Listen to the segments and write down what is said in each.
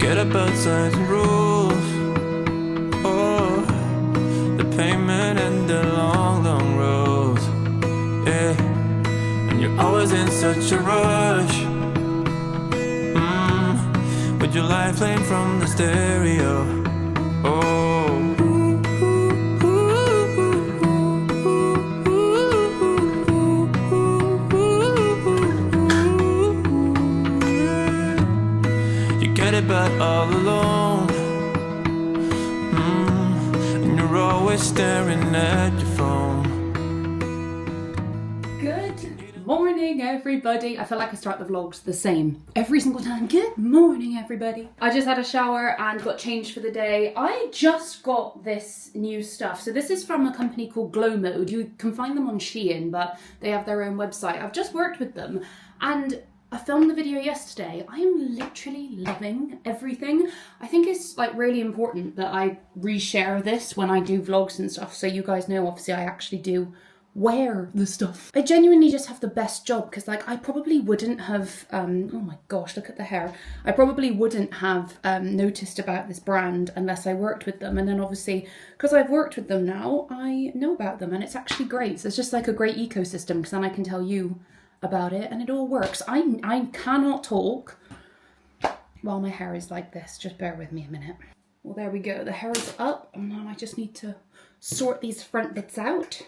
Forget about signs and rules. Oh, the payment and the long, long roads. Yeah, and you're always in such a rush. With your life playing from the stereo. Oh. You get it but all alone. And you're always staring at your phone. Good morning, everybody. I feel like I start the vlogs the same every single time. Good morning, everybody. I just had a shower and got changed for the day. I just got this new stuff. So this is from a company called Glow Mode. You can find them on Shein, but they have their own website. I've just worked with them and I filmed the video yesterday. I am literally loving everything. I think it's like really important that I reshare this when I do vlogs and stuff. So you guys know, obviously I actually do wear the stuff. I genuinely just have the best job because like I probably wouldn't have, oh my gosh, look at the hair. I probably wouldn't have noticed about this brand unless I worked with them. And then obviously, because I've worked with them now, I know about them and it's actually great. So it's just like a great ecosystem because then I can tell you about it and it all works. I cannot talk while my hair is like this. Just bear with me a minute. Well, there we go. The hair is up and now I just need to sort these front bits out.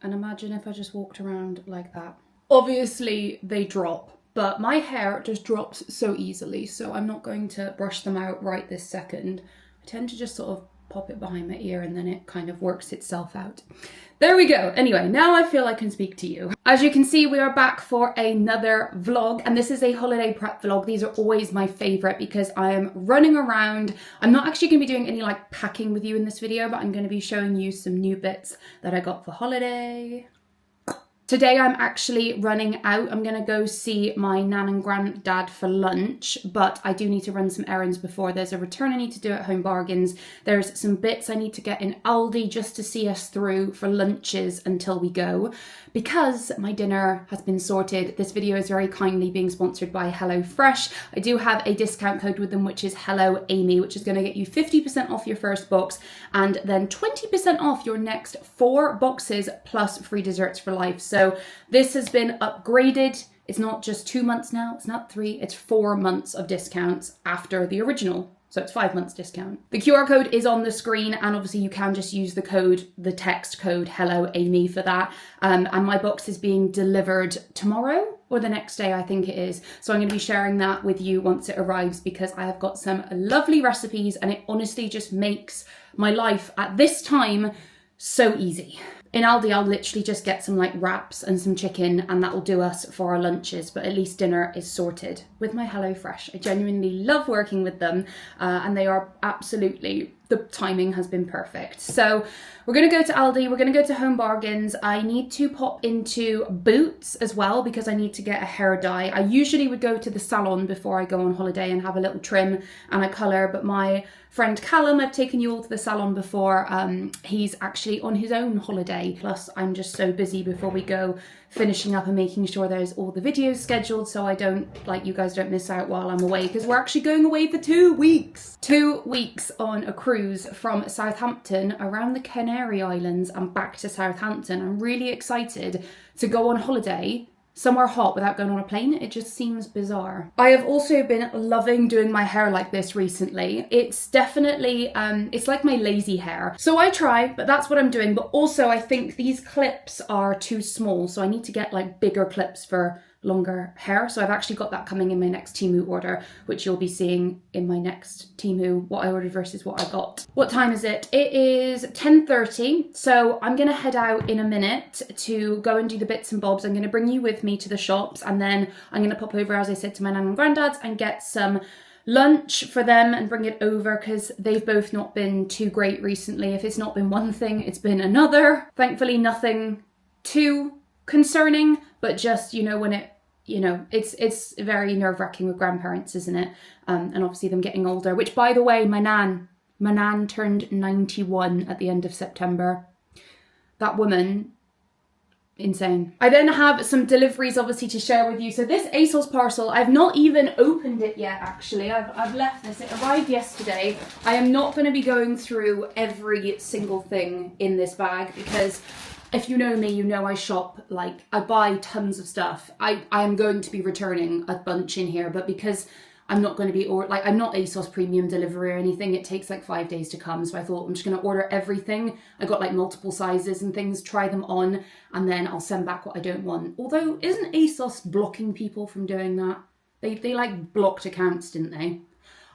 And imagine if I just walked around like that. Obviously they drop, but my hair just drops so easily, so I'm not going to brush them out right this second. I tend to just sort of pop it behind my ear and then it kind of works itself out. There we go. Anyway, now I feel I can speak to you. As you can see, we are back for another vlog, and this is a holiday prep vlog. These are always my favorite because I am running around. I'm not actually going to be doing any like packing with you in this video, but I'm going to be showing you some new bits that I got for holiday. Today I'm actually running out. I'm gonna go see my nan and granddad for lunch, but I do need to run some errands before. There's a return I need to do at Home Bargains. There's some bits I need to get in Aldi just to see us through for lunches until we go. Because my dinner has been sorted, this video is very kindly being sponsored by HelloFresh. I do have a discount code with them, which is Hello Amy, which is gonna get you 50% off your first box and then 20% off your next 4 boxes plus free desserts for life. So this has been upgraded. It's not just 2 months now, it's not 3, it's 4 months of discounts after the original. So it's 5 months discount. The QR code is on the screen and obviously you can just use the code, the text code, Hello Amy for that. And my box is being delivered tomorrow or the next day, I think it is. So I'm gonna be sharing that with you once it arrives because I have got some lovely recipes and it honestly just makes my life at this time so easy. In Aldi, I'll literally just get some like wraps and some chicken and that will do us for our lunches, but at least dinner is sorted with my HelloFresh. I genuinely love working with them and they are absolutely, the timing has been perfect. So we're gonna go to Aldi, we're gonna go to Home Bargains. I need to pop into Boots as well because I need to get a hair dye. I usually would go to the salon before I go on holiday and have a little trim and a colour, but my friend Callum, I've taken you all to the salon before, he's actually on his own holiday. Plus I'm just so busy before we go finishing up and making sure there's all the videos scheduled so I don't, like you guys don't miss out while I'm away because we're actually going away for 2 weeks. 2 weeks on a cruise from Southampton around the Canary Islands and back to Southampton. I'm really excited to go on holiday somewhere hot without going on a plane. It just seems bizarre. I have also been loving doing my hair like this recently. It's definitely, it's like my lazy hair. So I try, but that's what I'm doing. But also I think these clips are too small. So I need to get like bigger clips for longer hair. So I've actually got that coming in my next Temu order, which you'll be seeing in my next Temu, what I ordered versus what I got. What time is it? It is 10:30. So I'm gonna head out in a minute to go and do the bits and bobs. I'm gonna bring you with me to the shops and then I'm gonna pop over, as I said, to my nan and granddad's and get some lunch for them and bring it over because they've both not been too great recently. If it's not been one thing, it's been another. Thankfully, nothing too concerning, but just, you know, when it, you know, it's very nerve-wracking with grandparents, isn't it? And obviously them getting older, which by the way, my nan My nan turned 91 at the end of September. That woman, insane. I then have some deliveries obviously to share with you. So this ASOS parcel, I've not even opened it yet actually. I've left this, it arrived yesterday. I am not going to be going through every single thing in this bag because if you know me, you know I shop, like I buy tons of stuff. I am going to be returning a bunch in here, but because I'm not going to be, I'm not ASOS premium delivery or anything. It takes like 5 days to come. So I thought I'm just going to order everything. I got like multiple sizes and things, try them on, and then I'll send back what I don't want. Although, isn't ASOS blocking people from doing that? They like blocked accounts, didn't they?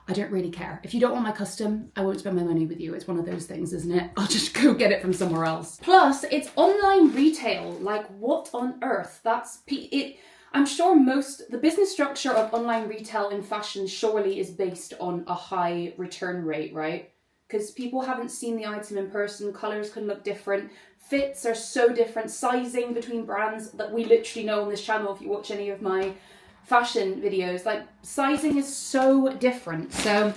I don't really care. If you don't want my custom, I won't spend my money with you. It's one of those things, isn't it? I'll just go get it from somewhere else. Plus, it's online retail. Like, what on earth? I'm sure the business structure of online retail in fashion surely is based on a high return rate, right? Because people haven't seen the item in person, colours can look different, fits are so different, sizing between brands that we literally know on this channel if you watch any of my fashion videos, like sizing is so different. So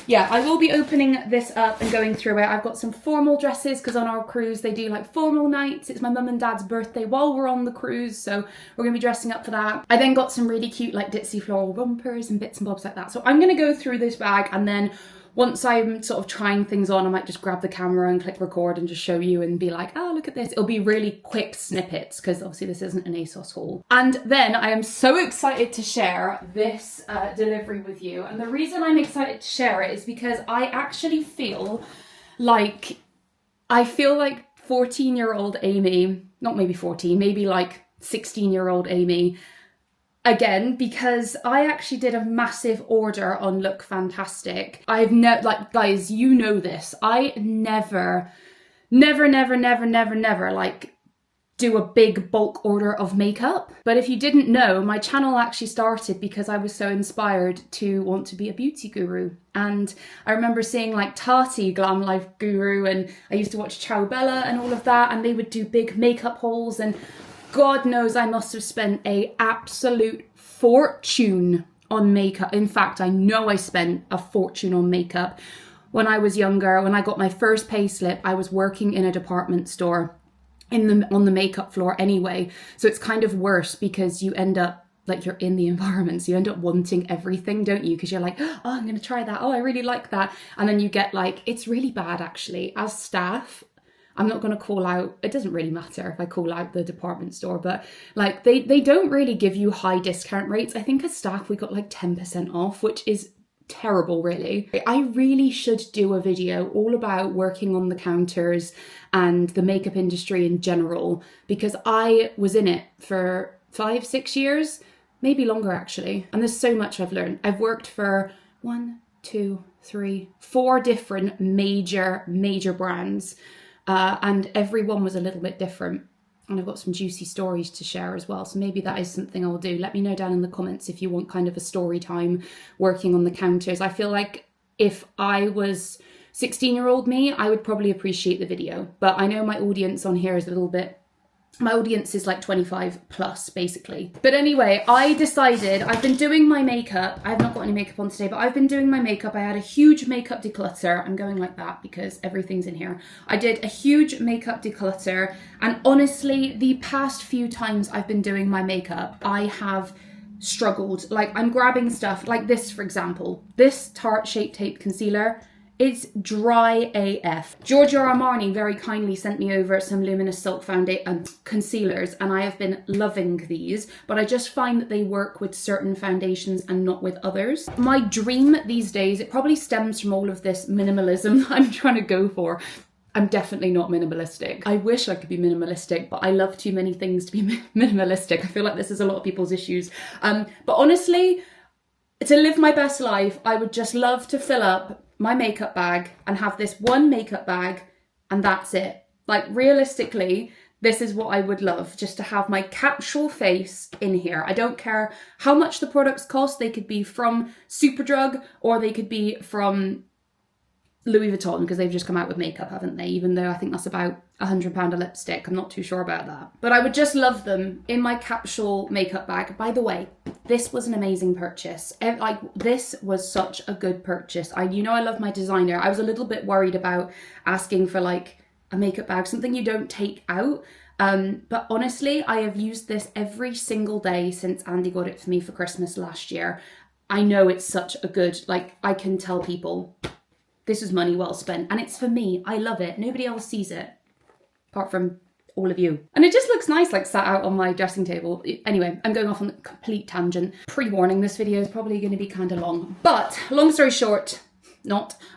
yeah, I will be opening this up and going through it. I've got some formal dresses because on our cruise they do like formal nights. It's my mum and dad's birthday while we're on the cruise, so we're going to be dressing up for that. I then got some really cute like ditzy floral rompers and bits and bobs like that. So I'm going to go through this bag, and then once I'm sort of trying things on, I might just grab the camera and click record and just show you and be like, oh, look at this. It'll be really quick snippets because obviously this isn't an ASOS haul. And then I am so excited to share this delivery with you. And the reason I'm excited to share it is because I actually feel like 14-year-old Amy, not maybe 14, maybe like 16-year-old Amy, again, because I actually did a massive order on LookFantastic. Guys, you know this. I never like do a big bulk order of makeup. But if you didn't know, my channel actually started because I was so inspired to want to be a beauty guru. And I remember seeing like Tati, Glam Life Guru, and I used to watch Ciao Bella and all of that, and they would do big makeup hauls, and God knows I must have spent an absolute fortune on makeup. In fact, I know I spent a fortune on makeup. When I was younger, when I got my first pay slip, I was working in a department store on the makeup floor anyway. So it's kind of worse because you end up like you're in the environment. So you end up wanting everything, don't you? Because you're like, oh, I'm going to try that. Oh, I really like that. And then you get like, it's really bad actually. As staff, I'm not going to call out, it doesn't really matter if I call out the department store, but like they don't really give you high discount rates. I think as staff we got like 10% off, which is terrible really. I really should do a video all about working on the counters and the makeup industry in general, because I was in it for 5-6 years, maybe longer actually. And there's so much I've learned. I've worked for 1, 2, 3, 4 different major brands. And everyone was a little bit different. And I've got some juicy stories to share as well. So maybe that is something I'll do. Let me know down in the comments if you want kind of a story time working on the counters. I feel like if I was 16-year-old me, I would probably appreciate the video. But I know my audience on here is a little bit, my audience is like 25 plus basically. But anyway, I decided, I've been doing my makeup. I've not got any makeup on today, but I've been doing my makeup. I had a huge makeup declutter. I'm going like that because everything's in here. I did a huge makeup declutter, and honestly, the past few times I've been doing my makeup, I have struggled. Like I'm grabbing stuff like this, for example, this Tarte Shape Tape Concealer. It's dry AF. Giorgio Armani very kindly sent me over some Luminous Silk concealers, and I have been loving these, but I just find that they work with certain foundations and not with others. My dream these days, it probably stems from all of this minimalism I'm trying to go for. I'm definitely not minimalistic. I wish I could be minimalistic, but I love too many things to be minimalistic. I feel like this is a lot of people's issues. But honestly, to live my best life, I would just love to fill up my makeup bag and have this one makeup bag and that's it. Like realistically, this is what I would love, just to have my capsule face in here. I don't care how much the products cost. They could be from Superdrug or they could be from Louis Vuitton, because they've just come out with makeup, haven't they? Even though I think that's about £100 a lipstick. I'm not too sure about that. But I would just love them in my capsule makeup bag. By the way, This was an amazing purchase. Like, this was such a good purchase. I love my designer. I was a little bit worried about asking for like a makeup bag, something you don't take out. But honestly, I have used this every single day since Andy got it for me for Christmas last year. I know it's such a good, like, I can tell people this is money well spent, and it's for me. I love it. Nobody else sees it apart from all of you. And it just looks nice, like sat out on my dressing table. Anyway, I'm going off on a complete tangent. Pre-warning, this video is probably going to be kind of long. But long story short,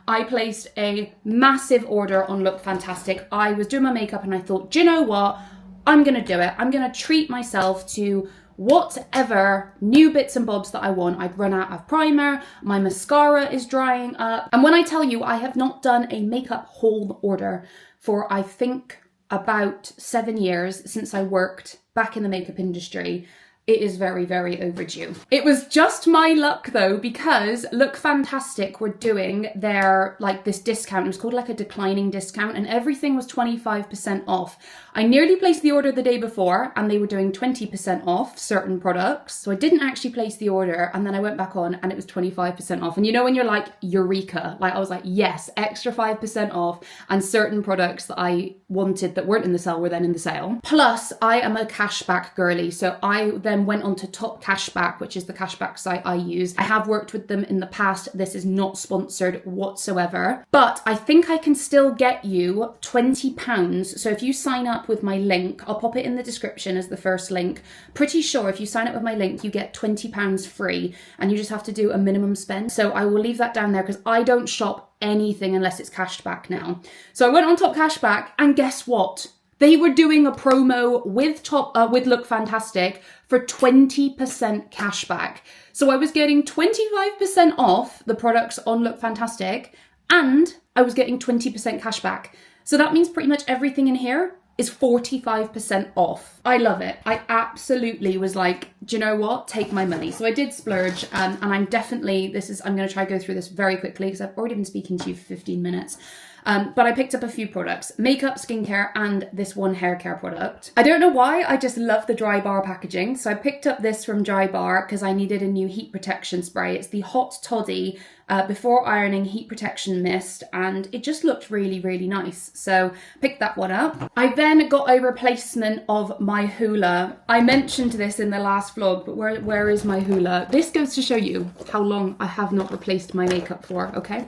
I placed a massive order on LookFantastic. I was doing my makeup and I thought, do you know what? I'm going to do it. I'm going to treat myself to whatever new bits and bobs that I want. I'd run out of primer, my mascara is drying up. And when I tell you I have not done a makeup haul order for, I think, about 7 years since I worked back in the makeup industry, it is very, very overdue. It was just my luck though, because LookFantastic were doing their, like, this discount. It was called like a declining discount, and everything was 25% off. I nearly placed the order the day before and they were doing 20% off certain products. So I didn't actually place the order, and then I went back on and it was 25% off. And you know when you're like, eureka, like I was like, yes, extra 5% off, and certain products that I wanted that weren't in the sale were then in the sale. Plus, I am a cashback girly, so I then went on to Top Cashback, which is the cashback site I use. I have worked with them in the past. This is not sponsored whatsoever, but I think I can still get you £20. So if you sign up with my link, I'll pop it in the description as the first link. Pretty sure if you sign up with my link, you get £20 free, and you just have to do a minimum spend. So I will leave that down there because I don't shop anything unless it's cashed back now. So I went on Top Cashback, and guess what? They were doing a promo with LookFantastic for 20% cashback. So I was getting 25% off the products on LookFantastic, and I was getting 20% cashback. So that means pretty much everything in here is 45% off. I love it. I absolutely was like, do you know what? Take my money. So I did splurge, and I'm definitely, I'm going to try to go through this very quickly because I've already been speaking to you for 15 minutes. But I picked up a few products, makeup, skincare, and this one hair care product. I don't know why, I just love the Dry Bar packaging. So I picked up this from Dry Bar because I needed a new heat protection spray. It's the Hot Toddy Before Ironing Heat Protection Mist, and it just looked really, really nice. So picked that one up. I then got a replacement of my Hoola. I mentioned this in the last vlog, but where is my Hoola? This goes to show you how long I have not replaced my makeup for, okay?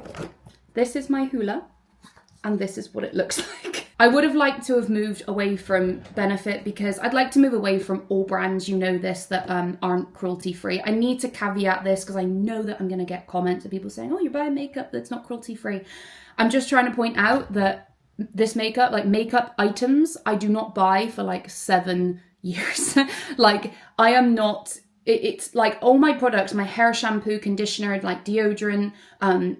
This is my Hoola. And this is what it looks like. I would have liked to have moved away from Benefit because I'd like to move away from all brands, you know this, that aren't cruelty free. I need to caveat this because I know that I'm going to get comments of people saying, oh, you're buying makeup that's not cruelty free. I'm just trying to point out that this makeup, like makeup items, I do not buy for like 7 years. Like I am not... It's like all my products, my hair shampoo, conditioner, like deodorant,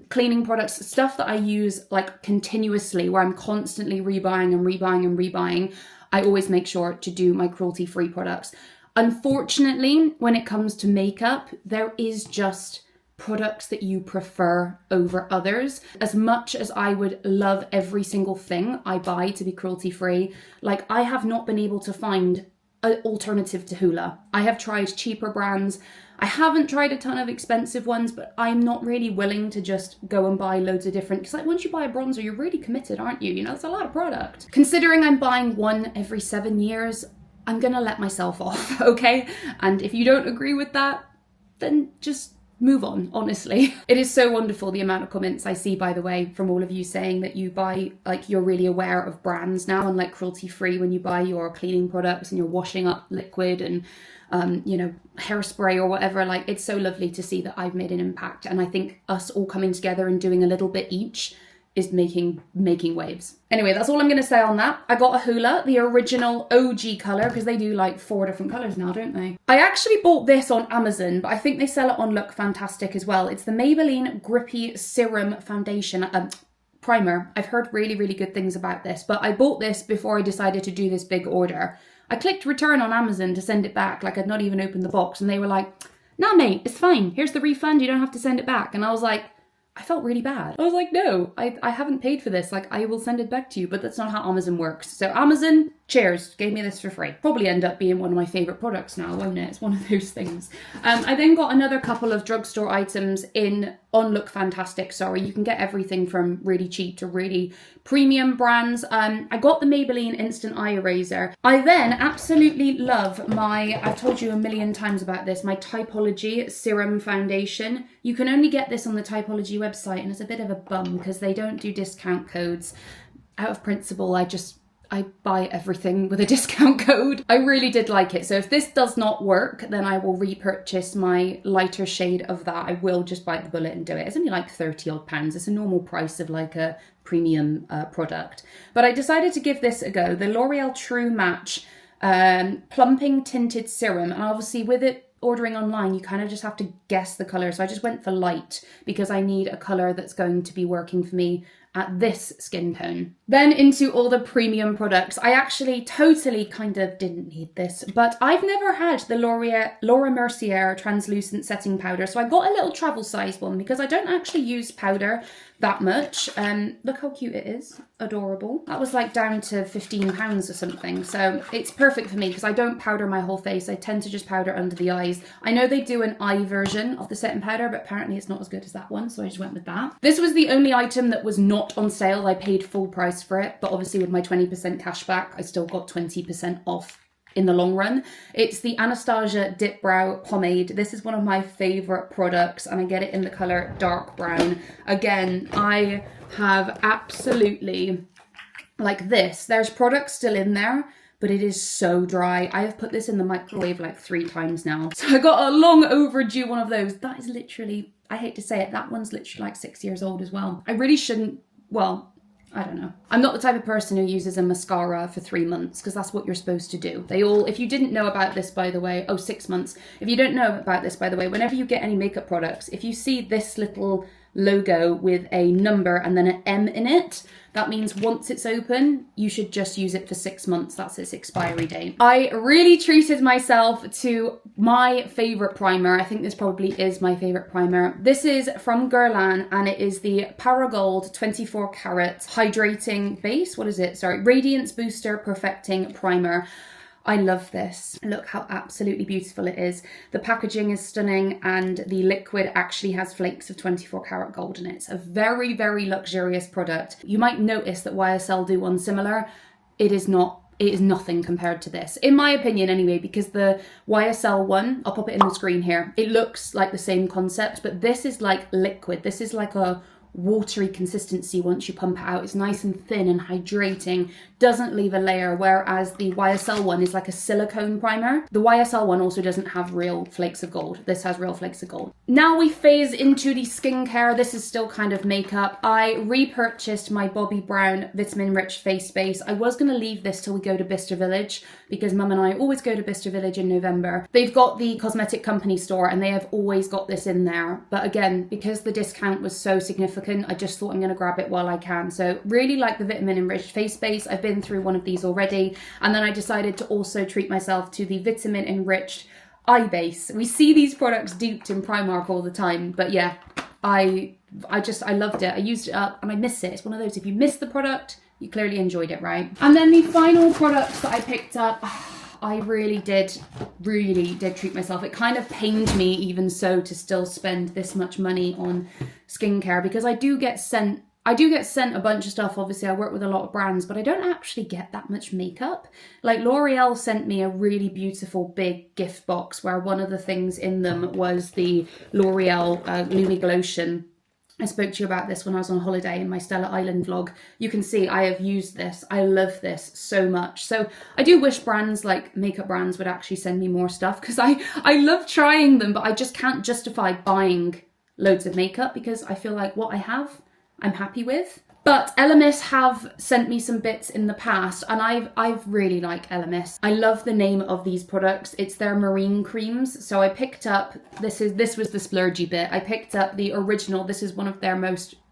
cleaning products, stuff that I use like continuously, where I'm constantly rebuying and rebuying and rebuying. I always make sure to do my cruelty-free products. Unfortunately, when it comes to makeup, there is just products that you prefer over others. As much as I would love every single thing I buy to be cruelty-free, like I have not been able to find an alternative to Hoola. I have tried cheaper brands. I haven't tried a ton of expensive ones, but I'm not really willing to just go and buy loads of different, because like once you buy a bronzer, you're really committed, aren't you? You know, it's a lot of product. Considering I'm buying one every 7 years, I'm gonna let myself off, okay? And if you don't agree with that, then just move on, honestly. It is so wonderful the amount of comments I see, by the way, from all of you saying that you buy, like you're really aware of brands now and like cruelty free when you buy your cleaning products and you're washing up liquid and you know, hairspray or whatever. Like it's so lovely to see that I've made an impact, and I think us all coming together and doing a little bit each is making waves. Anyway, that's all I'm gonna say on that. I got a Hoola, the original OG colour, because they do like 4 different colours now, don't they? I actually bought this on Amazon, but I think they sell it on LookFantastic as well. It's the Maybelline Grippy Serum Foundation Primer. I've heard really, really good things about this, but I bought this before I decided to do this big order. I clicked return on Amazon to send it back, like I'd not even opened the box, and they were like, nah mate, it's fine, here's the refund, you don't have to send it back. And I was like, I felt really bad. I was like, no, I haven't paid for this. Like, I will send it back to you, but that's not how Amazon works. So Amazon, cheers, gave me this for free. Probably end up being one of my favourite products now, won't it? It's one of those things. I then got another couple of drugstore items on LookFantastic, sorry. You can get everything from really cheap to really premium brands. I got the Maybelline Instant Eye Eraser. I then absolutely love I've told you a million times about this, my Typology Serum Foundation. You can only get this on the Typology website, and it's a bit of a bum because they don't do discount codes. Out of principle, I buy everything with a discount code. I really did like it. So if this does not work, then I will repurchase my lighter shade of that. I will just bite the bullet and do it. It's only like 30 odd pounds. It's a normal price of like a premium product. But I decided to give this a go. The L'Oreal True Match Plumping Tinted Serum. And obviously with it ordering online, you kind of just have to guess the colour. So I just went for light because I need a colour that's going to be working for me at this skin tone. Then into all the premium products. I actually totally kind of didn't need this, but I've never had the Laura Mercier translucent setting powder. So I got a little travel size one because I don't actually use powder that much. Look how cute it is. Adorable. That was like down to £15 or something. So it's perfect for me because I don't powder my whole face. I tend to just powder under the eyes. I know they do an eye version of the setting powder, but apparently it's not as good as that one. So I just went with that. This was the only item that was not on sale. I paid full price for it, but obviously with my 20% cash back, I still got 20% off in the long run. It's the Anastasia Dip Brow Pomade. This is one of my favourite products, and I get it in the colour dark brown. Again, I have absolutely, like this, there's products still in there, but it is so dry. I have put this in the microwave like 3 times now. So I got a long overdue one of those. That is literally, I hate to say it, that one's literally like 6 years old as well. I really shouldn't, well, I don't know. I'm not the type of person who uses a mascara for 3 months because that's what you're supposed to do. If you didn't know about this, by the way, 6 months. If you don't know about this, by the way, whenever you get any makeup products, if you see this little logo with a number and then an M in it, that means once it's open, you should just use it for 6 months. That's its expiry date. I really treated myself to my favourite primer. I think this probably is my favourite primer. This is from Guerlain, and it is the Paragold 24 Karat Hydrating Base. What is it? Sorry, Radiance Booster Perfecting Primer. I love this. Look how absolutely beautiful it is. The packaging is stunning, and the liquid actually has flakes of 24 karat gold in it. It's a very, very luxurious product. You might notice that YSL do one similar. It is nothing compared to this, in my opinion anyway, because the YSL one, I'll pop it in the screen here, it looks like the same concept, but this is like liquid. This is like a watery consistency once you pump it out. It's nice and thin and hydrating, doesn't leave a layer, whereas the YSL one is like a silicone primer. The YSL one also doesn't have real flakes of gold. This has real flakes of gold. Now we phase into the skincare. This is still kind of makeup. I repurchased my Bobbi Brown Vitamin Rich Face Base. I was going to leave this till we go to Bicester Village because Mum and I always go to Bicester Village in November. They've got the cosmetic company store and they have always got this in there. But again, because the discount was so significant, I just thought I'm going to grab it while I can. So really like the Vitamin Enriched Face Base. I've been through one of these already. And then I decided to also treat myself to the Vitamin Enriched Eye Base. We see these products duped in Primark all the time. But yeah, I loved it. I used it up and I miss it. It's one of those, if you miss the product, you clearly enjoyed it, right? And then the final products that I picked up, I really did treat myself. It kind of pained me even so to still spend this much money on skincare because I do get sent a bunch of stuff. Obviously, I work with a lot of brands, but I don't actually get that much makeup. Like L'Oreal sent me a really beautiful big gift box where one of the things in them was the L'Oreal Lumi Lotion. I spoke to you about this when I was on holiday in my Stella Island vlog. You can see I have used this. I love this so much. So I do wish brands like makeup brands would actually send me more stuff because I love trying them, but I just can't justify buying loads of makeup because I feel like what I have, I'm happy with. But Elemis have sent me some bits in the past and I've really like Elemis. I love the name of these products. It's their marine creams. So I picked up, this was the splurgy bit. I picked up the original. This is one of their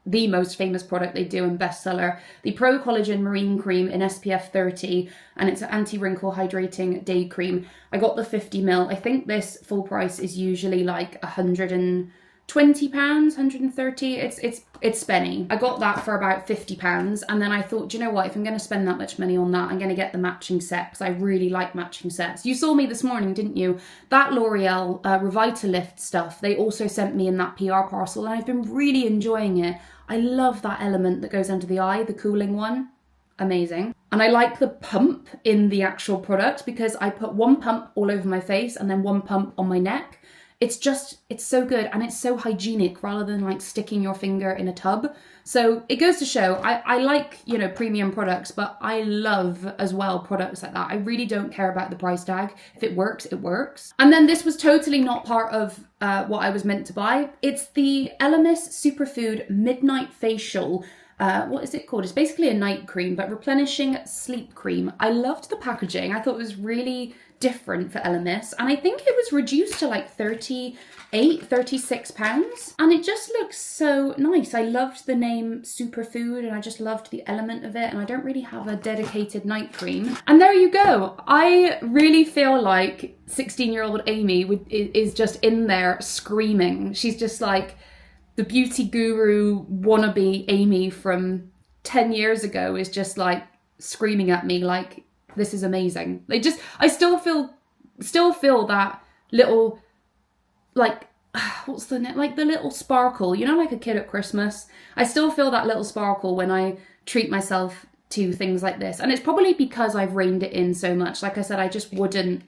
the most famous product they do and bestseller. The Pro Collagen Marine Cream in SPF 30 and it's an anti-wrinkle hydrating day cream. I got the 50ml. I think this full price is usually like 120 £20, 130. It's spenny. I got that for about £50, and then I thought, do you know what? If I'm going to spend that much money on that, I'm going to get the matching set because I really like matching sets. You saw me this morning, didn't you? That L'Oreal Revitalift stuff, they also sent me in that PR parcel, and I've been really enjoying it. I love that element that goes under the eye, the cooling one. Amazing. And I like the pump in the actual product because I put one pump all over my face and then one pump on my neck. It's so good, and it's so hygienic rather than like sticking your finger in a tub. So it goes to show, I like, you know, premium products, but I love as well products like that. I really don't care about the price tag. If it works, it works. And then this was totally not part of what I was meant to buy. It's the Elemis Superfood Midnight Facial. What is it called? It's basically a night cream, but replenishing sleep cream. I loved the packaging. I thought it was really different for Elemis, and I think it was reduced to like £36, and it just looks so nice. I loved the name Superfood, and I just loved the element of it, and I don't really have a dedicated night cream. And there you go. I really feel like 16-year-old Amy is just in there screaming. She's just like the beauty guru wannabe Amy from 10 years ago is just like screaming at me like, this is amazing. I still feel that little, like, what's the name? Like the little sparkle, you know, like a kid at Christmas. I still feel that little sparkle when I treat myself to things like this. And it's probably because I've reined it in so much. Like I said, I just wouldn't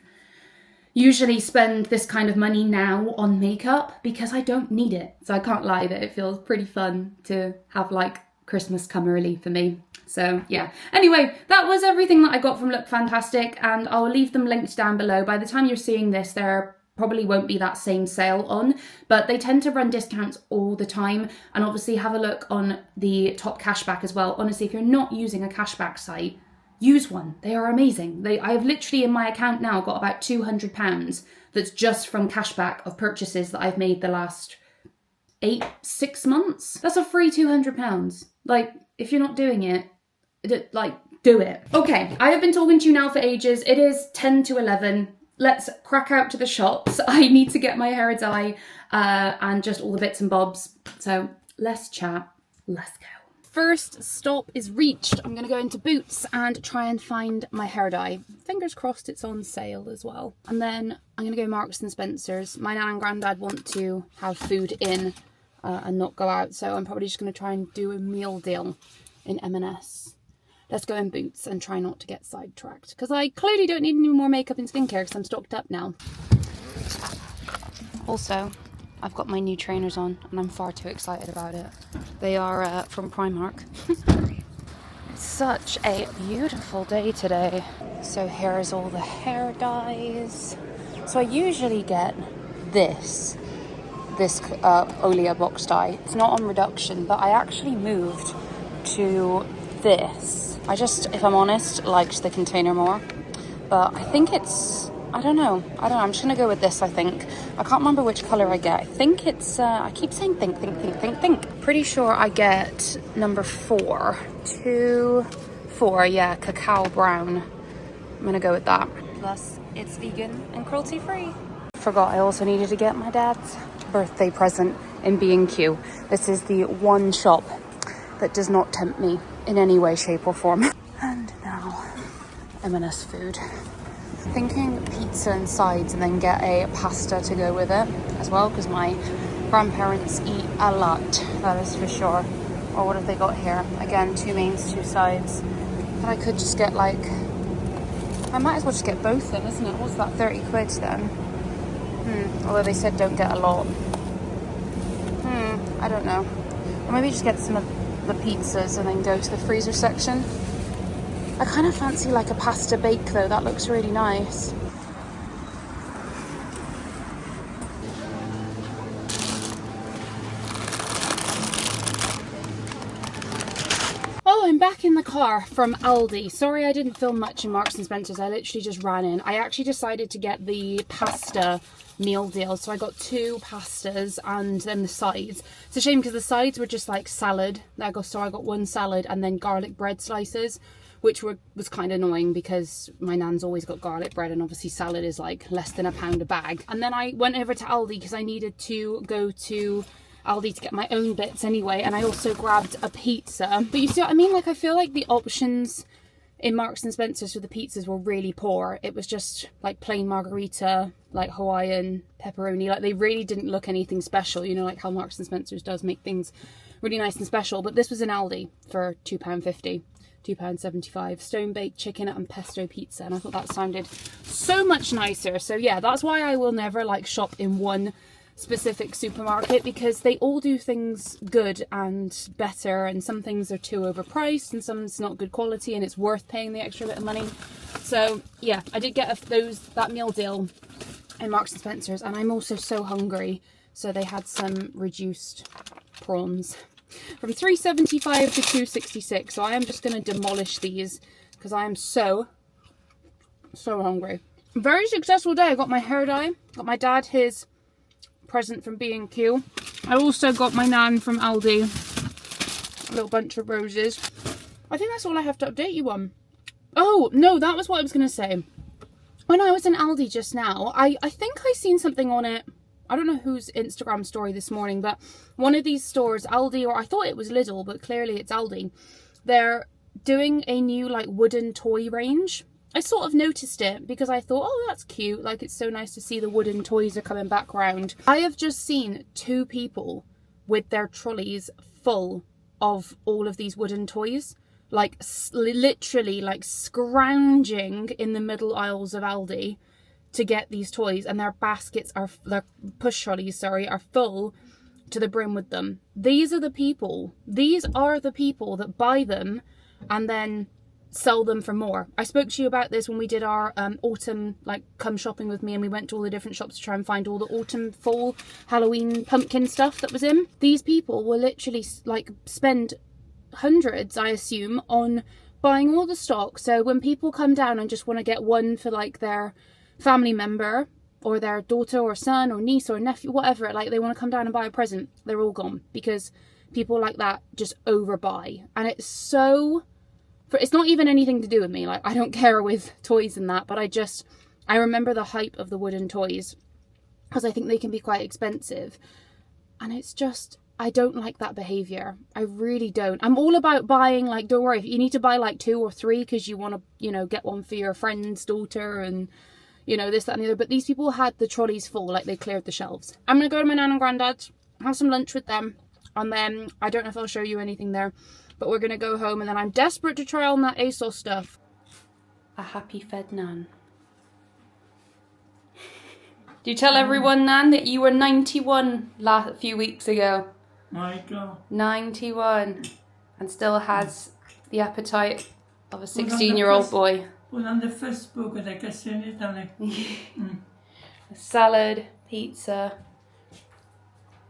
usually spend this kind of money now on makeup because I don't need it. So I can't lie that it feels pretty fun to have like Christmas come early for me. So yeah, anyway, that was everything that I got from LookFantastic, and I'll leave them linked down below. By the time you're seeing this, there probably won't be that same sale on, but they tend to run discounts all the time. And obviously have a look on the top cashback as well. Honestly, if you're not using a cashback site, use one. They are amazing. I have literally in my account now got about £200 that's just from cashback of purchases that I've made the last 6 months. That's a free £200. Like, if you're not doing it, like, do it. Okay, I have been talking to you now for ages. It is 10 to 11. Let's crack out to the shops. I need to get my hair dye and just all the bits and bobs. So let's chat. Let's go. First stop is reached. I'm going to go into Boots and try and find my hair dye. Fingers crossed it's on sale as well. And then I'm going to go Marks and Spencer's. My nan and granddad want to have food in and not go out, so I'm probably just going to try and do a meal deal in M&S. Let's go in Boots and try not to get sidetracked, because I clearly don't need any more makeup and skincare because I'm stocked up now. Also, I've got my new trainers on and I'm far too excited about it. They are from Primark. It's such a beautiful day today. So here's all the hair dyes. So I usually get this Olia box dye. It's not on reduction, but I actually moved to this. I just, if I'm honest, liked the container more. But I think it's, I don't know. I'm just going to go with this, I think. I can't remember which colour I get. I think it's, I keep saying think. Pretty sure I get number 4. 2, 4, yeah, cacao brown. I'm going to go with that. Plus, it's vegan and cruelty-free. Forgot I also needed to get my dad's birthday present in B&Q. This is the one shop that does not tempt me in any way, shape or form. And now, M&S food. Thinking pizza and sides and then get a pasta to go with it as well, because my grandparents eat a lot, that is for sure. Or what have they got here? Again, 2 mains, 2 sides. But I could just get like, I might as well just get both then, isn't it? What's that, 30 quid then? Although they said don't get a lot. I don't know. Or maybe just get some of the pizzas and then go to the freezer section. I kind of fancy like a pasta bake though, that looks really nice. Oh, I'm back in the car from Aldi. Sorry I didn't film much in Marks and Spencer's, I literally just ran in. I actually decided to get the pasta meal deal, so I got 2 pastas and then the sides. It's a shame because the sides were just like salad. So I got 1 salad and then garlic bread slices, which was kind of annoying because my nan's always got garlic bread and obviously salad is like less than £1 a bag. And then I went over to Aldi because I needed to go to Aldi to get my own bits anyway, and I also grabbed a pizza. But you see what I mean? Like, I feel like the options in Marks and Spencer's for the pizzas were really poor. It was just like plain margarita, like Hawaiian, pepperoni. Like, they really didn't look anything special, you know, like how Marks and Spencer's does make things really nice and special. But this was in Aldi for £2.50. £2.75, stone baked chicken and pesto pizza, and I thought that sounded so much nicer. So yeah, that's why I will never like shop in one specific supermarket, because they all do things good and better, and some things are too overpriced and some's not good quality and it's worth paying the extra bit of money. So yeah, I did get that meal deal in Marks and Spencer's, and I'm also so hungry, so they had some reduced prawns from £3.75 to £2.66. So I am just going to demolish these because I am so hungry. Very successful day. I got my hair dye, got my dad his present from B&Q. I also got my nan from Aldi a little bunch of roses. I think that's all I have to update you on. Oh no, that was what I was going to say. When I was in Aldi just now, I think I seen something on it. I don't know whose Instagram story this morning, but one of these stores, Aldi, or I thought it was Lidl, but clearly it's Aldi. They're doing a new like wooden toy range. I sort of noticed it because I thought, oh, that's cute. Like, it's so nice to see the wooden toys are coming back round. I have just seen 2 people with their trolleys full of all of these wooden toys. Like, literally, like, scrounging in the middle aisles of Aldi to get these toys, and their baskets their push trolleys, are full to the brim with them. These are the people that buy them and then sell them for more. I spoke to you about this when we did our autumn, like, come shopping with me, and we went to all the different shops to try and find all the autumn, fall, Halloween pumpkin stuff that was in. These people will literally like spend hundreds, I assume, on buying all the stock. So when people come down and just want to get one for like their family member or their daughter or son or niece or nephew, whatever, like they want to come down and buy a present, they're all gone because people like that just overbuy. And it's not even anything to do with me. Like, I don't care with toys and that, but I remember the hype of the wooden toys because I think they can be quite expensive. And it's just, I don't like that behavior. I really don't. I'm all about buying, like, don't worry, you need to buy like 2 or 3 because you want to, you know, get one for your friend's daughter and, you know, this, that and the other. But these people had the trolleys full, like they cleared the shelves. I'm going to go to my nan and granddad, have some lunch with them. And then, I don't know if I'll show you anything there, but we're going to go home, and then I'm desperate to try on that ASOS stuff. A happy fed nan. Do you tell everyone, Nan, that you were 91 a few weeks ago? My God. 91. And still has the appetite of a 16-year-old boy. Well, on the Facebook, I can see it, darling. Salad, pizza,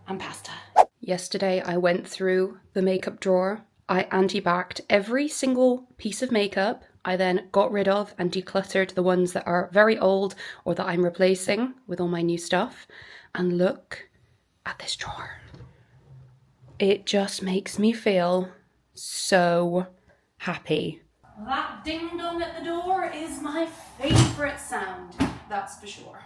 and pasta. Yesterday, I went through the makeup drawer. I anti-backed every single piece of makeup. I then got rid of and decluttered the ones that are very old or that I'm replacing with all my new stuff. And look at this drawer. It just makes me feel so happy. That ding dong at the door is my favourite sound, that's for sure.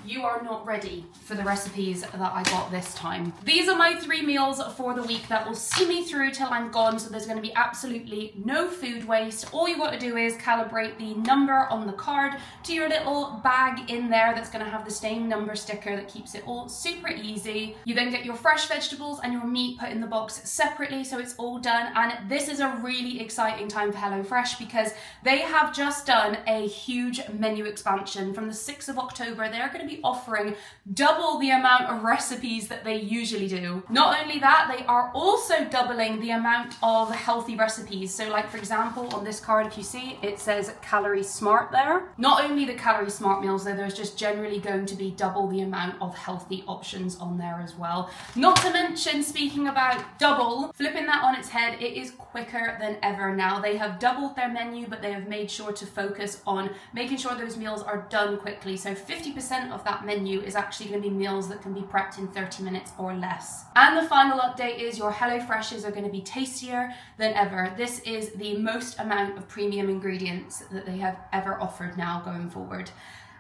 You are not ready for the recipes that I got this time. These are my 3 meals for the week that will see me through till I'm gone, so there's going to be absolutely no food waste. All you got to do is calibrate the number on the card to your little bag in there that's going to have the same number sticker that keeps it all super easy. You then get your fresh vegetables and your meat put in the box separately, so it's all done. And this is a really exciting time for HelloFresh because they have just done a huge menu expansion. From the 6th of October, they're going to be offering double the amount of recipes that they usually do. Not only that, they are also doubling the amount of healthy recipes. So like, for example, on this card, if you see, it says Calorie Smart there. Not only the Calorie Smart meals, though, there's just generally going to be double the amount of healthy options on there as well. Not to mention, speaking about double, flipping that on its head, it is quicker than ever now. They have doubled their menu, but they have made sure to focus on making sure those meals are done quickly. So 50% 80% of that menu is actually going to be meals that can be prepped in 30 minutes or less. And the final update is your HelloFreshes are going to be tastier than ever. This is the most amount of premium ingredients that they have ever offered now going forward.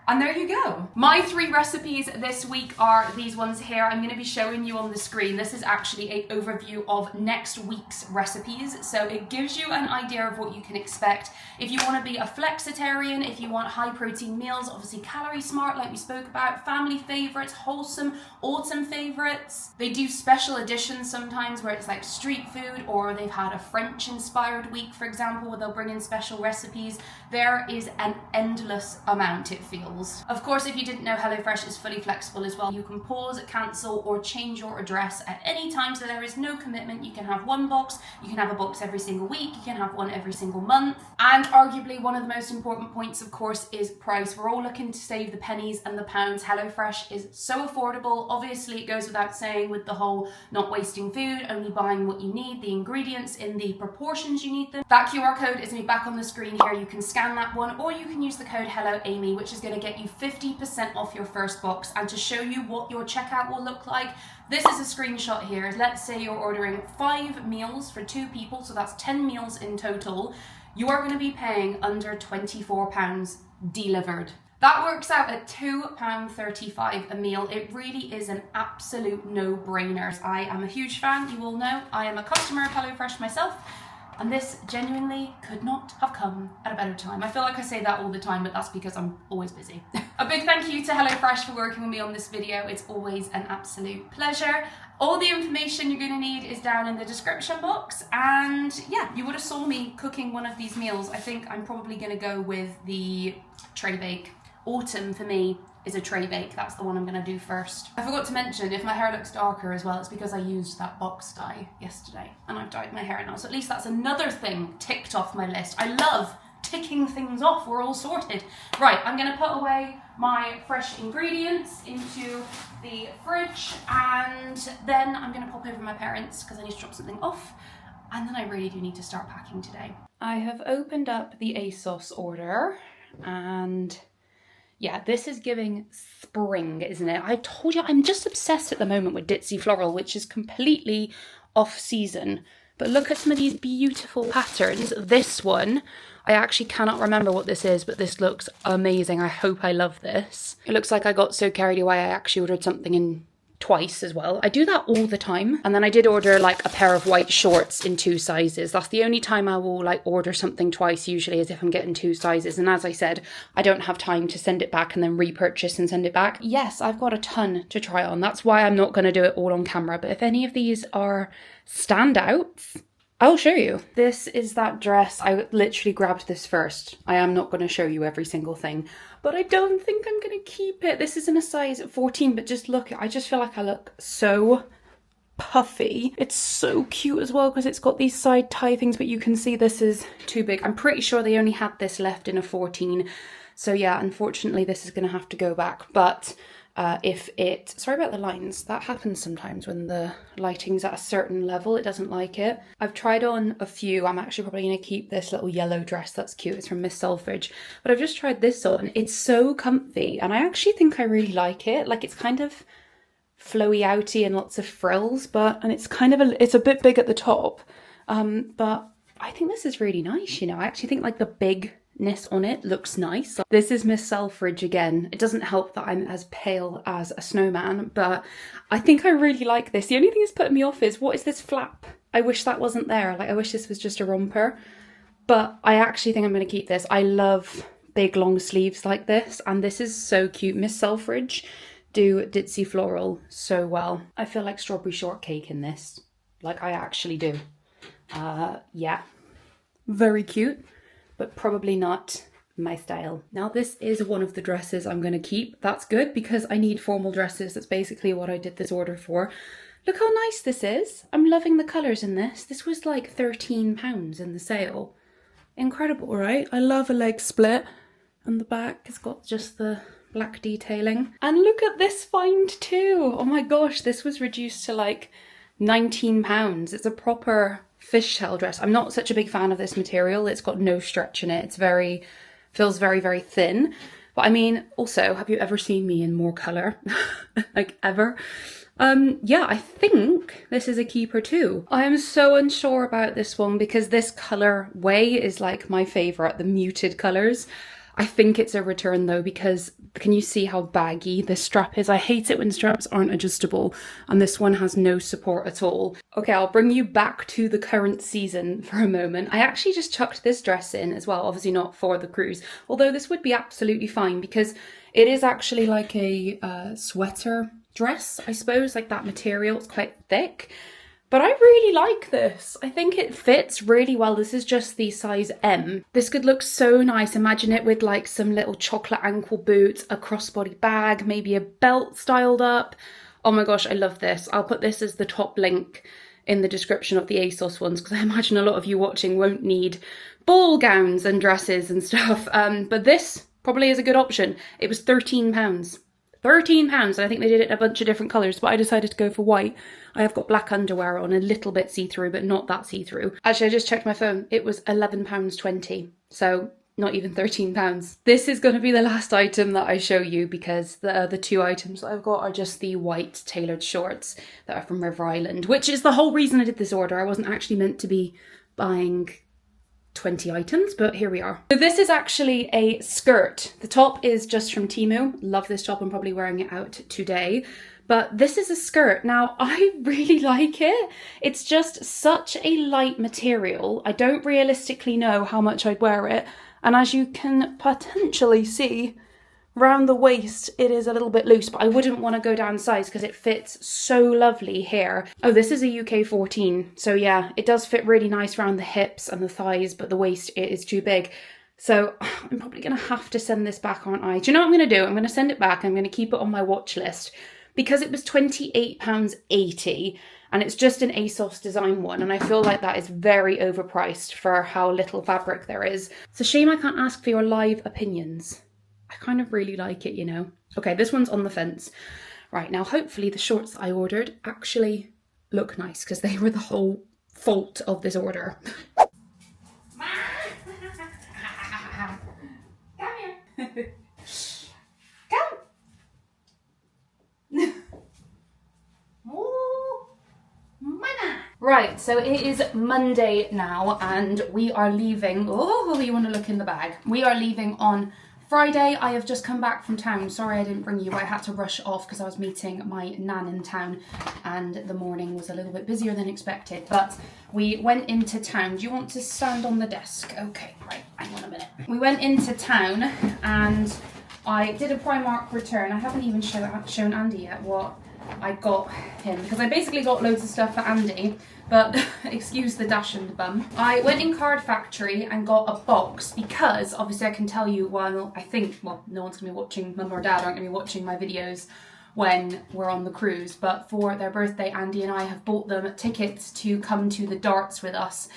And there you go. My 3 recipes this week are these ones here. I'm going to be showing you on the screen. This is actually an overview of next week's recipes. So it gives you an idea of what you can expect. If you want to be a flexitarian, if you want high protein meals, obviously calorie smart like we spoke about, family favorites, wholesome, autumn favorites. They do special editions sometimes where it's like street food, or they've had a French inspired week, for example, where they'll bring in special recipes. There is an endless amount, it feels. Of course, if you didn't know, HelloFresh is fully flexible as well. You can pause, cancel, or change your address at any time, so there is no commitment. You can have one box, you can have a box every single week, you can have one every single month. And arguably one of the most important points, of course, is price. We're all looking to save the pennies and the pounds. HelloFresh is so affordable. Obviously, it goes without saying with the whole not wasting food, only buying what you need, the ingredients in the proportions you need them. That QR code is going to be back on the screen here. You can scan that one, or you can use the code HelloAmy, which is going to get you 50% off your first box. And to show you what your checkout will look like, this is a screenshot here. Let's say you're ordering 5 meals for 2 people, so that's 10 meals in total. You are going to be paying under £24 delivered. That works out at £2.35 a meal. It really is an absolute no-brainer. I am a huge fan, you all know. I am a customer of HelloFresh myself. And this genuinely could not have come at a better time. I feel like I say that all the time, but that's because I'm always busy. A big thank you to HelloFresh for working with me on this video. It's always an absolute pleasure. All the information you're going to need is down in the description box. And yeah, you would have saw me cooking one of these meals. I think I'm probably going to go with the tray bake. Autumn for me is a tray bake. That's the one I'm going to do first. I forgot to mention, if my hair looks darker as well, it's because I used that box dye yesterday and I've dyed my hair now. So at least that's another thing ticked off my list. I love ticking things off. We're all sorted. Right, I'm going to put away my fresh ingredients into the fridge, and then I'm going to pop over to my parents because I need to drop something off. And then I really do need to start packing today. I have opened up the ASOS order, and yeah, this is giving spring, isn't it? I told you, I'm just obsessed at the moment with Ditzy Floral, which is completely off season. But look at some of these beautiful patterns. This one, I actually cannot remember what this is, but this looks amazing. I hope I love this. It looks like I got so carried away, I actually ordered something in twice as well. I do that all the time. And then I did order like a pair of white shorts in 2 sizes. That's the only time I will like order something twice, usually, is if I'm getting 2 sizes. And as I said, I don't have time to send it back and then repurchase and send it back. Yes, I've got a ton to try on. That's why I'm not going to do it all on camera. But if any of these are standouts, I'll show you. This is that dress. I literally grabbed this first. I am not going to show you every single thing, but I don't think I'm going to keep it. This is in a size 14, but just look, I just feel like I look so puffy. It's so cute as well because it's got these side tie things, but you can see this is too big. I'm pretty sure they only had this left in a 14. So yeah, unfortunately this is going to have to go back. But sorry about the lines, that happens sometimes when the lighting's at a certain level, it doesn't like it. I've tried on a few. I'm actually probably going to keep this little yellow dress, that's cute, it's from Miss Selfridge, but I've just tried this on. It's so comfy and I actually think I really like it. Like, it's kind of flowy outy and lots of frills, and it's kind of it's a bit big at the top, but I think this is really nice, you know. I actually think like the bigness on it looks nice. This is Miss Selfridge again. It doesn't help that I'm as pale as a snowman, but I think I really like this. The only thing that's putting me off is, what is this flap? I wish that wasn't there. Like, I wish this was just a romper, but I actually think I'm going to keep this. I love big long sleeves like this, and this is so cute. Miss Selfridge do Ditzy Floral so well. I feel like strawberry shortcake in this. Like, I actually do. Yeah, very cute, but probably not my style. Now, this is one of the dresses I'm going to keep. That's good because I need formal dresses. That's basically what I did this order for. Look how nice this is. I'm loving the colours in this. This was like £13 in the sale. Incredible, right? I love a leg split, and the back has got just the black detailing. And look at this find too. Oh my gosh, this was reduced to like £19. It's a proper fishtail dress. I'm not such a big fan of this material. It's got no stretch in it. It's feels very, very thin. But I mean, also, have you ever seen me in more colour? Like, ever? Yeah, I think this is a keeper too. I am so unsure about this one because this colour way is like my favourite, the muted colours. I think it's a return though, because can you see how baggy this strap is? I hate it when straps aren't adjustable, and this one has no support at all. Okay, I'll bring you back to the current season for a moment. I actually just chucked this dress in as well, obviously not for the cruise, although this would be absolutely fine because it is actually like a sweater dress, I suppose, like that material. It's quite thick. But I really like this. I think it fits really well. This is just the size M. This could look so nice. Imagine it with like some little chocolate ankle boots, a crossbody bag, maybe a belt styled up. Oh my gosh, I love this. I'll put this as the top link in the description of the ASOS ones because I imagine a lot of you watching won't need ball gowns and dresses and stuff. But this probably is a good option. It was £13. £13, and I think they did it in a bunch of different colours, but I decided to go for white. I have got black underwear on, a little bit see-through, but not that see-through. Actually, I just checked my phone. It was £11.20, so not even £13. This is going to be the last item that I show you because the other two items that I've got are just the white tailored shorts that are from River Island, which is the whole reason I did this order. I wasn't actually meant to be buying 20 items, but here we are. So this is actually a skirt. The top is just from Temu. Love this top. I'm probably wearing it out today. But this is a skirt. Now, I really like it. It's just such a light material. I don't realistically know how much I'd wear it. And as you can potentially see, round the waist, it is a little bit loose, but I wouldn't want to go down size because it fits so lovely here. Oh, this is a UK 14. So yeah, it does fit really nice around the hips and the thighs, but the waist, it is too big. So I'm probably going to have to send this back, aren't I? Do you know what I'm going to do? I'm going to send it back. I'm going to keep it on my watch list because it was £28.80 and it's just an ASOS design one. And I feel like that is very overpriced for how little fabric there is. It's a shame I can't ask for your live opinions. I kind of really like it, you know. Okay, this one's on the fence. Right, now hopefully the shorts that I ordered actually look nice because they were the whole fault of this order. Come here. Come. Oh, mama. Right, so it is Monday now and we are leaving. Oh, you want to look in the bag. We are leaving on Friday. I have just come back from town. Sorry I didn't bring you. I had to rush off because I was meeting my nan in town and the morning was a little bit busier than expected. But we went into town. Do you want to stand on the desk? Okay, right. Hang on a minute. We went into town and I did a Primark return. I haven't even shown Andy yet what I got him because I basically got loads of stuff for Andy, but excuse the dash and the bum. I went in Card Factory and got a box because obviously I can tell you, well, I think, well, no one's gonna be watching, mum or dad aren't gonna be watching my videos when we're on the cruise, but for their birthday, Andy and I have bought them tickets to come to the darts with us,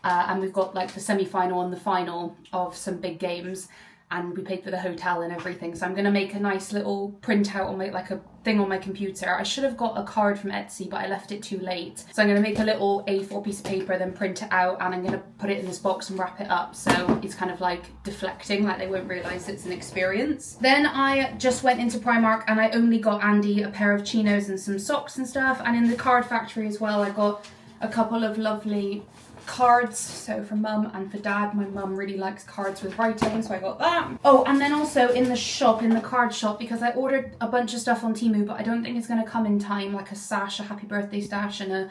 and we've got like the semi-final and the final of some big games. And we paid for the hotel and everything. So I'm going to make a nice little printout on my, like a thing on my computer. I should have got a card from Etsy, but I left it too late. So I'm going to make a little A4 piece of paper, then print it out, and I'm going to put it in this box and wrap it up. So it's kind of like deflecting, like they won't realise it's an experience. Then I just went into Primark and I only got Andy a pair of chinos and some socks and stuff. And in the Card Factory as well, I got a couple of lovely cards, so for mum and for dad. My mum really likes cards with writing, so I got that. Oh, and then also in the shop, in the card shop, because I ordered a bunch of stuff on Temu, but I don't think it's going to come in time, like a sash, a happy birthday stash, and a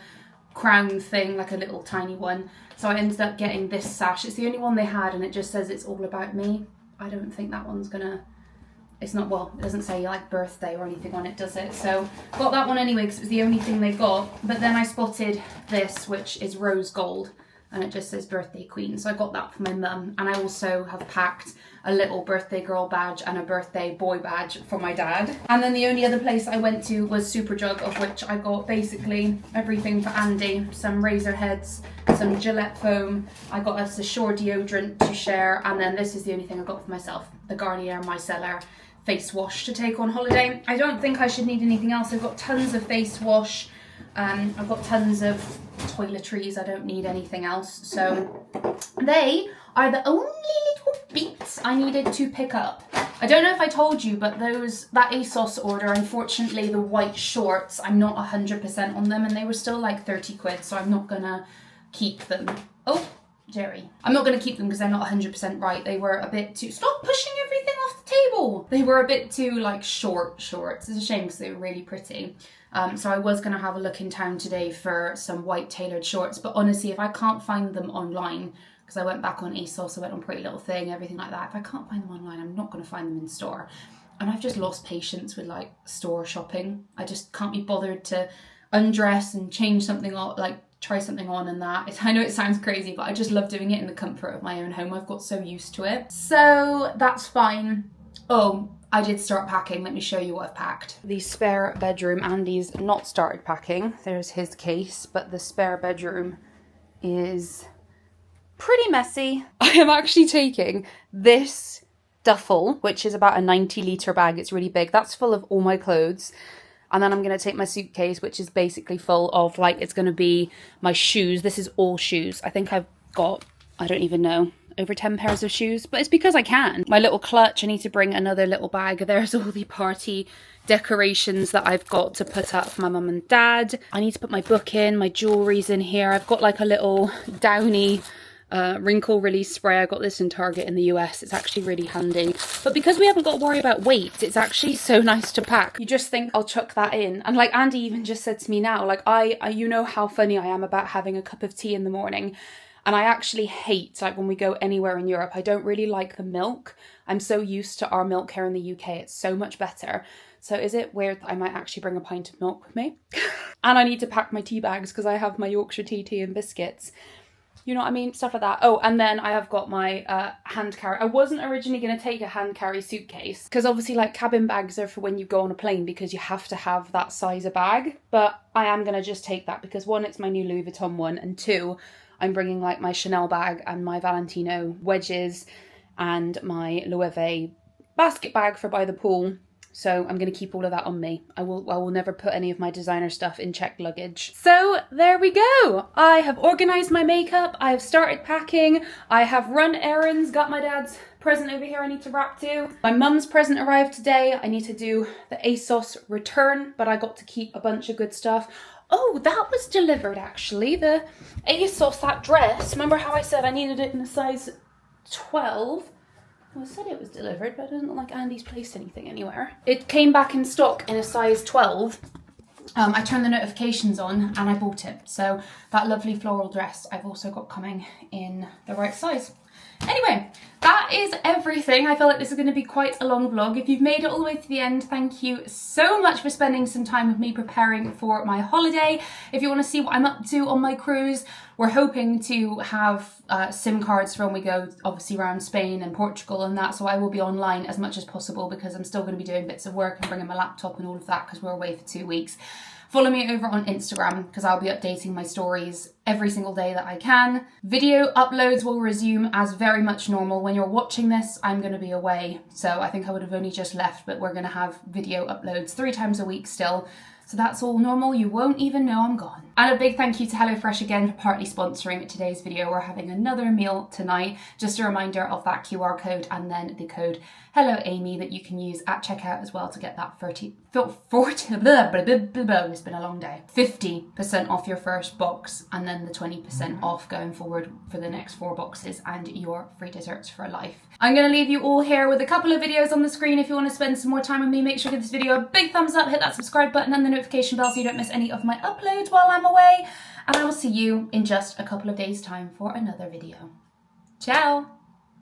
crown thing, like a little tiny one. So I ended up getting this sash. It's the only one they had, and it just says it's all about me. I don't think that one's gonna, it's not, well, it doesn't say like birthday or anything on it, does it? So got that one anyway because it was the only thing they got. But then I spotted this, which is rose gold, and it just says birthday queen. So I got that for my mum, and I also have packed a little birthday girl badge and a birthday boy badge for my dad. And then the only other place I went to was Superdrug, of which I got basically everything for Andy. Some razor heads, some Gillette foam. I got us a Shore deodorant to share, and then this is the only thing I got for myself, the Garnier Micellar face wash to take on holiday. I don't think I should need anything else. I've got tons of face wash. I've got tons of toiletries. I don't need anything else. So they are the only little bits I needed to pick up I don't know if I told you, but that ASOS order, unfortunately, the white shorts, I'm not 100% on them, and they were still like 30 quid, so I'm not gonna keep them. Oh, Jerry. I'm not gonna keep them because they're not 100% right. They were a bit too, stop pushing everything off the table. They were a bit too like short shorts. It's a shame because they were really pretty. So I was gonna have a look in town today for some white tailored shorts, but honestly, if I can't find them online, because I went back on ASOS, I went on Pretty Little Thing, everything like that. If I can't find them online, I'm not going to find them in store. And I've just lost patience with like store shopping. I just can't be bothered to undress and change something on, like try something on and that. I know it sounds crazy, but I just love doing it in the comfort of my own home. I've got so used to it. So that's fine. Oh, I did start packing. Let me show you what I've packed. The spare bedroom, Andy's not started packing. There's his case, but the spare bedroom is pretty messy. I am actually taking this duffel, which is about a 90-litre bag. It's really big. That's full of all my clothes. And then I'm going to take my suitcase, which is basically full of, like, it's going to be my shoes. This is all shoes. I think I've got, I don't even know, over 10 pairs of shoes. But it's because I can. My little clutch, I need to bring another little bag. There's all the party decorations that I've got to put up for my mum and dad. I need to put my book in, my jewellery's in here. I've got like a little Downy wrinkle release spray. I got this in Target in the US. It's actually really handy. But because we haven't got to worry about weight, it's actually so nice to pack. You just think I'll chuck that in. And like Andy even just said to me now, like I you know how funny I am about having a cup of tea in the morning. And I actually hate, like when we go anywhere in Europe, I don't really like the milk. I'm so used to our milk here in the UK. It's so much better. So is it weird that I might actually bring a pint of milk with me? And I need to pack my tea bags because I have my Yorkshire tea and biscuits. You know what I mean? Stuff like that. Oh, and then I have got my hand carry. I wasn't originally going to take a hand carry suitcase because obviously like cabin bags are for when you go on a plane because you have to have that size of bag. But I am going to just take that because one, it's my new Louis Vuitton one, and two, I'm bringing like my Chanel bag and my Valentino wedges and my Loewe basket bag for by the pool. So I'm going to keep all of that on me. I will never put any of my designer stuff in checked luggage. So there we go. I have organised my makeup. I have started packing. I have run errands. Got my dad's present over here I need to wrap too. My mum's present arrived today. I need to do the ASOS return, but I got to keep a bunch of good stuff. Oh, that was delivered actually. The ASOS, that dress. Remember how I said I needed it in a size 12? Well, it said it was delivered, but it doesn't look like Andy's placed anything anywhere. It came back in stock in a size 12. I turned the notifications on and I bought it. So that lovely floral dress I've also got coming in the right size. Anyway, that is everything. I feel like this is going to be quite a long vlog. If you've made it all the way to the end, thank you so much for spending some time with me preparing for my holiday. If you want to see what I'm up to on my cruise, we're hoping to have SIM cards for when we go, obviously around Spain and Portugal and that, so I will be online as much as possible because I'm still going to be doing bits of work and bringing my laptop and all of that because we're away for 2 weeks. Follow me over on Instagram because I'll be updating my stories every single day that I can. Video uploads will resume as very much normal. When you're watching this, I'm going to be away. So I think I would have only just left, but we're going to have video uploads 3 times a week still. So that's all normal. You won't even know I'm gone. And a big thank you to HelloFresh again for partly sponsoring today's video. We're having another meal tonight. Just a reminder of that QR code and then the code HelloAmy that you can use at checkout as well to get that 50% off your first box and then the 20% off going forward for the next 4 boxes and your free desserts for life. I'm going to leave you all here with a couple of videos on the screen. If you want to spend some more time with me, make sure to give this video a big thumbs up, hit that subscribe button and the notification bell so you don't miss any of my uploads while I'm away. And I will see you in just a couple of days' time for another video. Ciao!